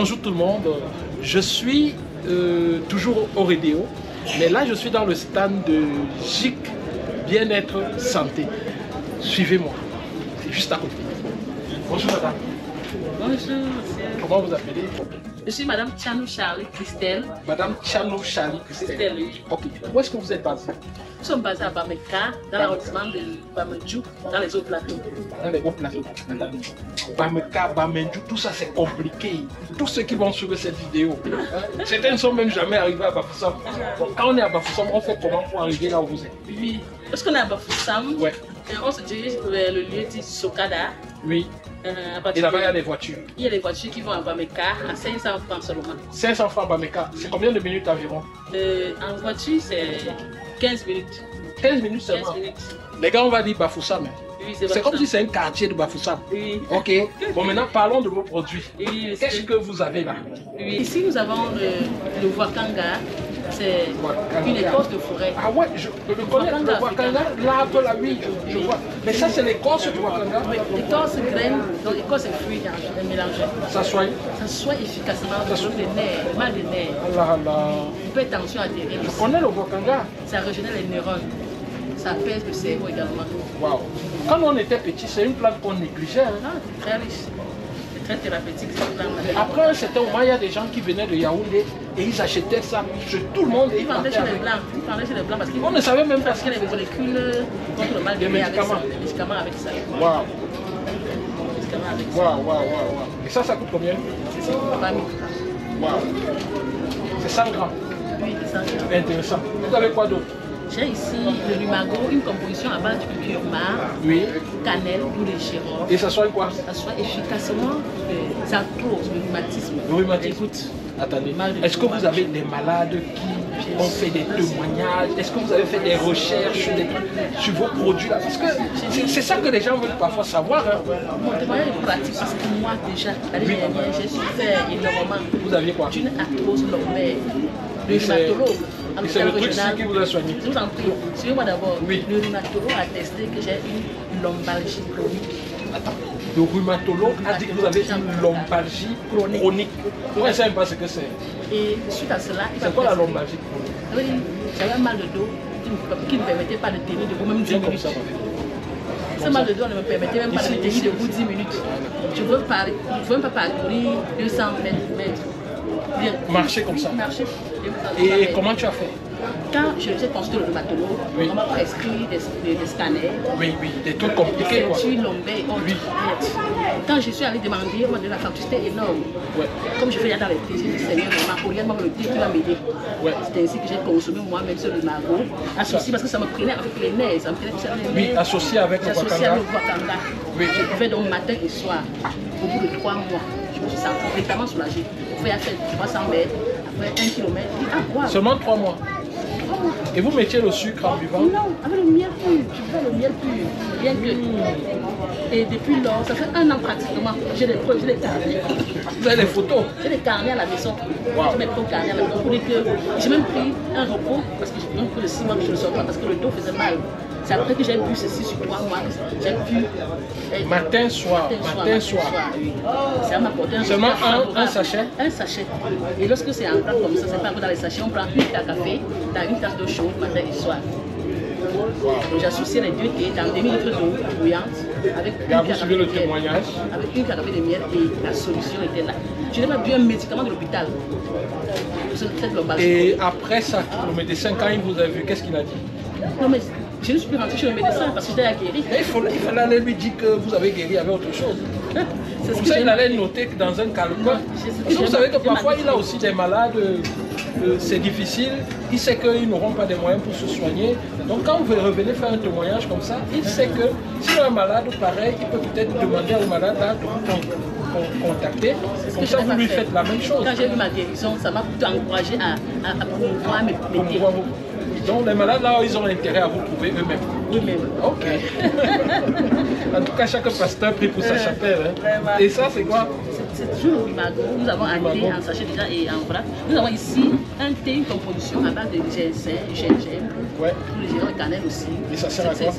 Bonjour tout le monde, je suis toujours au Redéo, mais là je suis dans le stand de GIC Bien-être Santé. Suivez-moi, c'est juste à côté. Bonjour madame. Bonjour monsieur. Comment vous appelez? Je suis madame Tchanou Charlie Christelle. Madame Tchanou Charlie Christelle. Oui. Ok, où est-ce que vous êtes basé? Nous sommes basés à Bameka, dans l'arrondissement de Bamendjou, dans les hauts plateaux. Dans les hauts plateaux. Bameka, Bamendjou, tout ça c'est compliqué. Tous ceux qui vont suivre cette vidéo, certains ne sont même jamais arrivés à Bafoussam. Quand on est à Bafoussam, on fait comment pour arriver là où vous êtes? Oui. Lorsqu'on est à Bafoussam, ouais. On se dirige vers le lieu dit Sokada. Oui. Et là-bas, il y a des voitures. Il y a des voitures qui vont à Bameka à 500 francs seulement. 500 francs Bameka, c'est combien de minutes environ? En voiture, c'est 15 minutes. 15 minutes seulement? 15 minutes. Les gars, on va dire Bafoussam. Oui, c'est comme si c'est un quartier de Bafoussam. Oui. Ok. Bon, maintenant, parlons de vos produits. Oui, qu'est-ce que vous avez là? Oui. Ici, nous avons le Wakanga. C'est une écorce de forêt. Ah ouais, je le connais, le Wakanga, l'arbre là, oui, je vois. Mais ça, c'est l'écorce du Wakanga? Oui, l'écorce graine, donc l'écorce et fruits mélangés. Ça soigne? Ça soigne efficacement les nerfs, le mal des nerfs. Allah, Allah. Il peut être tension artérielle. Je connais le Wakanga. Ça régénère les neurones. Ça apaise le cerveau également. Waouh. Quand on était petit, c'est une plante qu'on négligeait. Hein? Ah, très riche. Très thérapeutique cette plante. Après un certain moment, il y a des gens qui venaient de Yaoundé et ils achetaient ça chez tout le monde. Ils vendaient chez les blancs. Ils vendaient chez les blancs parce qu'on ne savait même pas. Parce qu'il y avait des molécules contre le mal de mer avec ça. Des médicaments avec ça. Waouh. Des médicaments avec ça. Waouh, waouh, waouh. Et ça coûte combien? C'est 20 000 francs. Waouh. C'est 100 grammes. Oui, c'est 100 grammes. Intéressant. Vous avez quoi d'autre? J'ai ici le lumago, une composition à base du curcuma, oui. Cannelle ou les girofles. Et ça soigne quoi? Ça soigne efficacement les arthroses, le rhumatisme. Le rhumatisme. Écoute, attendez, est-ce que vous avez des malades qui ont fait des témoignages? Est-ce que vous avez fait des recherches sur vos produits là? Parce que c'est ça que les gens veulent parfois savoir. Hein. Mon témoignage est pratique parce que moi déjà, l'année dernière, j'ai souffert énormément. Vous aviez quoi? D'une arthrose lombaire. Le rhumatologue. Et c'est le truc qui vous a soigné. Je vous en prie, suivez-moi d'abord. Oui. Le rhumatologue a testé que j'ai une lombalgie chronique. Attends, le rhumatologue a dit que vous avez une lombalgie chronique. Vous ne savez pas ce que c'est. Et suite à cela, c'est quoi la lombalgie chronique? J'avais un mal de dos qui ne me permettait pas de tenir debout même 10 minutes. Ce mal de dos ne me permettait même pas de tenir debout 10 minutes. Je ne veux même pas parcourir 200 mètres. Marcher comme ça. Marcher. Et comment tu as fait? Quand je faisais consulter le rhumatologue, on m'a prescrit des scanners. Oui, des trucs compliqués. Des ceintures lombaires et autres. Oui. Quand je suis allée demander, on m'a donné la facture, c'était énorme. Ouais. Comme je fais dans les plaisirs du Seigneur, ma Pauline m'a le dire qui va m'aider. Ouais. C'est ainsi que j'ai consommé moi-même ce lumago, associé parce que ça me prenait avec les nerfs. Ça me prenait les nerfs. Oui, associé avec le Wakanga. Associé avec le Wakanga. Oui. Je buvais donc matin et soir. Au bout de 3 mois, je me suis sentie complètement soulagée. Je pouvais faire 300 mètres, après 1 km. Ah, wow. Seulement 3 mois. Et vous mettiez le sucre en buvant? Non, avec le miel pur. Je fais le miel pur. Bien que. Et depuis lors, ça fait 1 an pratiquement. J'ai des preuves, j'ai des carnets. Vous avez des photos? J'ai des carnets à la maison. Wow. J'ai mes propres carnets à la maison pour dire que j'ai même pris un repos parce que j'ai même pris le 6 mois que je ne sors pas parce que le dos faisait mal. C'est après que j'ai bu ceci sur 3 mois. J'ai pu. Matin, soir. Matin, soir. Oui. Ça m'a apporté seulement un sachet? Un sachet. Et lorsque c'est en plat comme ça, c'est pas encore dans les sachets, on prend une tasse de café, dans une tasse d'eau chaude, matin et soir. Wow. J'associais les deux thés dans 2 litres d'eau bouillante avec le témoignage. Avec une café de miel et la solution était là. Je n'ai pas bu un médicament de l'hôpital. Et après ça, le médecin, quand il vous a vu, qu'est-ce qu'il a dit? Non, mais je ne suis plus rentrée chez le médecin parce que j'étais guéri. Il fallait aller lui dire que vous avez guéri avec autre chose. Comme ça, il allait noter que dans un calcul. Vous savez que parfois, il a aussi des malades, c'est difficile. Il sait qu'ils n'auront pas de moyens pour se soigner. Donc, quand vous revenez faire un témoignage comme ça, il sait que si un malade pareil, il peut peut-être demander au malade de vous contacter. Comme ça, vous lui faites la même chose. Quand j'ai vu ma guérison, ça m'a plutôt encouragé à promouvoir mes métiers. Donc les malades là, ils ont intérêt à vous trouver eux-mêmes. Eux-mêmes. Ok. En tout cas, chaque pasteur prie pour sa chapelle. Hein. Et ça, c'est quoi? C'est toujours le lumago. Nous avons un thé en sachet déjà et en vrac. Nous avons ici un thé, une composition à base de ginseng, gingembre, le gérant de cannelle aussi. Et ça sert à quoi?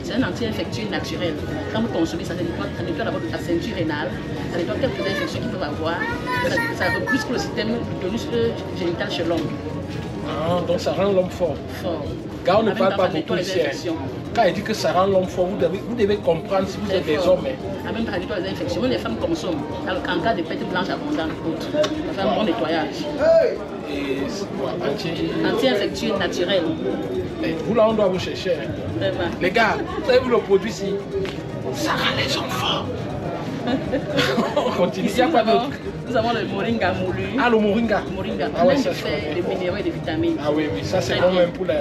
C'est un anti-infectieux naturel. Quand vous consommez ça, ça nettoie d'abord la ceinture rénale, ça nettoie quelques infections qu'ils peuvent avoir, ça rebooste le système génital chez l'homme. Ah, donc ça rend l'homme fort. Fort. Car on ne parle pas beaucoup ici. Quand il dit que ça rend l'homme fort, vous devez comprendre si vous êtes des hommes. En même temps, ça nettoie les infections. Même les femmes consomment. En cas de pète blanche abondante, ça fait un bon nettoyage. Anti-infectieux naturel. Et vous là, on doit vous chercher. Les gars, vous savez vous le produit ici, ça rend les hommes forts. On continue. Ici, nous avons le moringa moulu. Ah, le moringa. Ah ouais, ça fait des minéraux et des vitamines. Ah oui, oui, ça c'est bon même pour les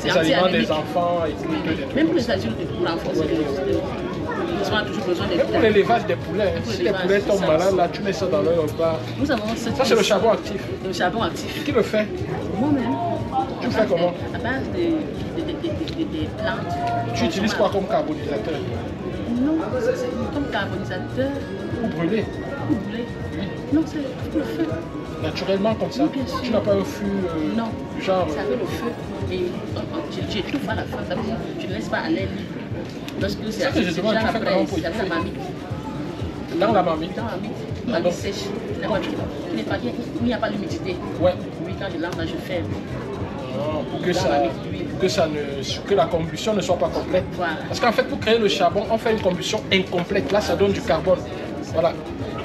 aliments des enfants et tout. Même pour les adultes, pour renforcer les systèmes. Ils ont toujours besoin des vitamines. Pour l'élevage des poulets, si les poulets tombent malades, là, tu mets ça dans leur repas. Nous avons ça, c'est le charbon actif. Le charbon actif. Qui le fait? Moi-même. Tu fais comment? À base des plantes. Tu utilises quoi comme carbonisateur? Non, c'est comme carbonisateur. Pour brûler? Pour brûler? Oui. Non, c'est le feu. Naturellement comme ça? Oui, bien sûr. Tu n'as pas un fût non, genre... ça fait le feu. Et j'étouffe à la fin, ça veut dire je ne laisse pas à l'air libre. Lorsque c'est ça que je demande, tu fais comment pour la marmite. Dans la marmite? Dans la marmite. Marmite sèche. Il n'y a pas d'humidité. Ouais. Oui, quand je lave, là, je ferme. Pour que la combustion ne soit pas complète. Voilà. Parce qu'en fait, pour créer le charbon, on fait une combustion incomplète. Là, ça donne du carbone. Voilà.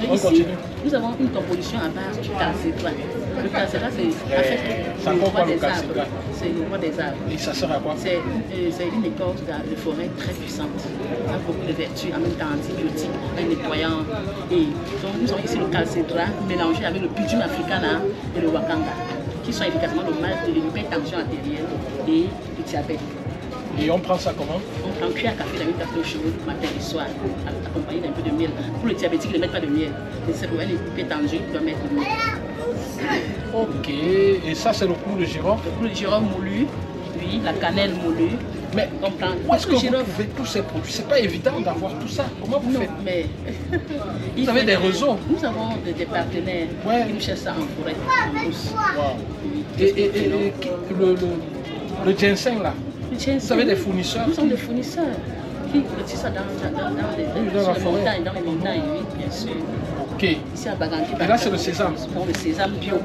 Et on ici, continue. Nous avons une composition à base du calcédrat. Le calcédrat, c'est le roi des arbres. C'est le roi des arbres. Et ça sert à quoi? C'est une écorce de forêt très puissante. Il a beaucoup de vertus, en même temps antibiotique, nettoyant. Et donc, nous avons ici le calcédrat mélangé avec le bitume africana et le wakanda, qui sont efficacement le mal de l'hypertension artérielle et du diabète. Et on prend ça comment? On prend cuillère à café dans une tasse d'eau chaude, matin et soir, accompagné d'un peu de miel. Pour le diabétique, ne mettre pas de miel. Mais c'est pour un hypertendu, il doit mettre du miel. Ok, et ça c'est le clou de girofle? Le clou de girofle moulu, oui, la cannelle moulue. Mais où est-ce que vous trouvez tous ces produits? C'est pas évident d'avoir tout ça. Comment vous faites? Mais vous avez des réseaux? Nous avons des partenaires qui nous cherchent ça en forêt, en hausse. Wow. Et le ginseng là? Vous avez des fournisseurs? Nous avons des fournisseurs qui retirent ça dans les montagnes, oui, bien sûr. Ok. Ici à Baganti. Et là c'est le sésame? Le sésame bio,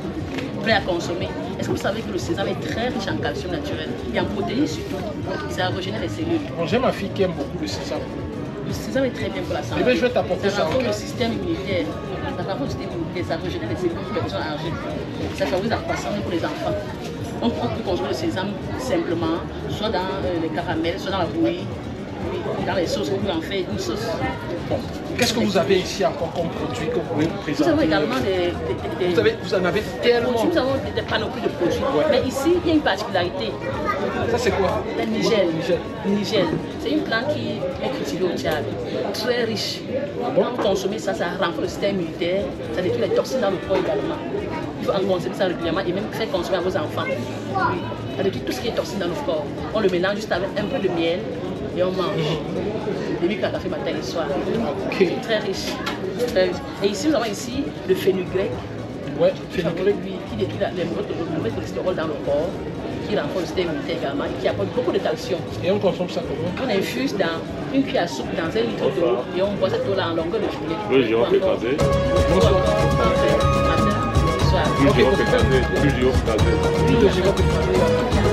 prêt à consommer. Est-ce que vous savez que le sésame est très riche en calcium naturel et en protéines surtout? Ça régénère les cellules. Bon, j'ai ma fille qui aime beaucoup le sésame. Le sésame est très bien pour la santé. Eh bien, je vais t'apporter ça. Ça renforce le système immunitaire. Ça renforce le système immunitaire, ça régénère les cellules qui ont besoin d'argile. Ça favorise la croissance pour les enfants. On peut consommer le sésame simplement, soit dans les caramels, soit dans la bouillie, dans les sauces, on peut en faire une sauce. Bon. Qu'est-ce que vous avez ici encore comme produit que vous pouvez vous présenter? Nous avons également vous en avez tellement. Nous avons des panoplies de produits. Ouais. Mais ici, il y a une particularité. Ça, c'est quoi? Le Nigel. Nigel. C'est une plante qui est cultivée au Tchad. Très riche. Quand vous consommez ça, ça renforce le système immunitaire. Ça détruit les toxines dans le corps également. Il faut en consommer ça régulièrement et même faire consommer à vos enfants. Oui. Ça détruit tout ce qui est toxine dans le corps. On le mélange juste avec un peu de miel et on mange. Des micro à café matin et soir. Okay. Très riche. Et ici, nous avons ici le fenugrec. Ouais, fenugrec. Qui détruit le mauvais cholestérol dans le corps, qui renforce le système immunitaire également et qui apporte beaucoup de calcium. Et on consomme ça comment? On infuse dans une cuillère à soupe dans 1 litre d'eau et on boit cette eau-là en longueur de journée. Le girofle écrasé. Matin et soir. Le girofle écrasé. Le girofle écrasé.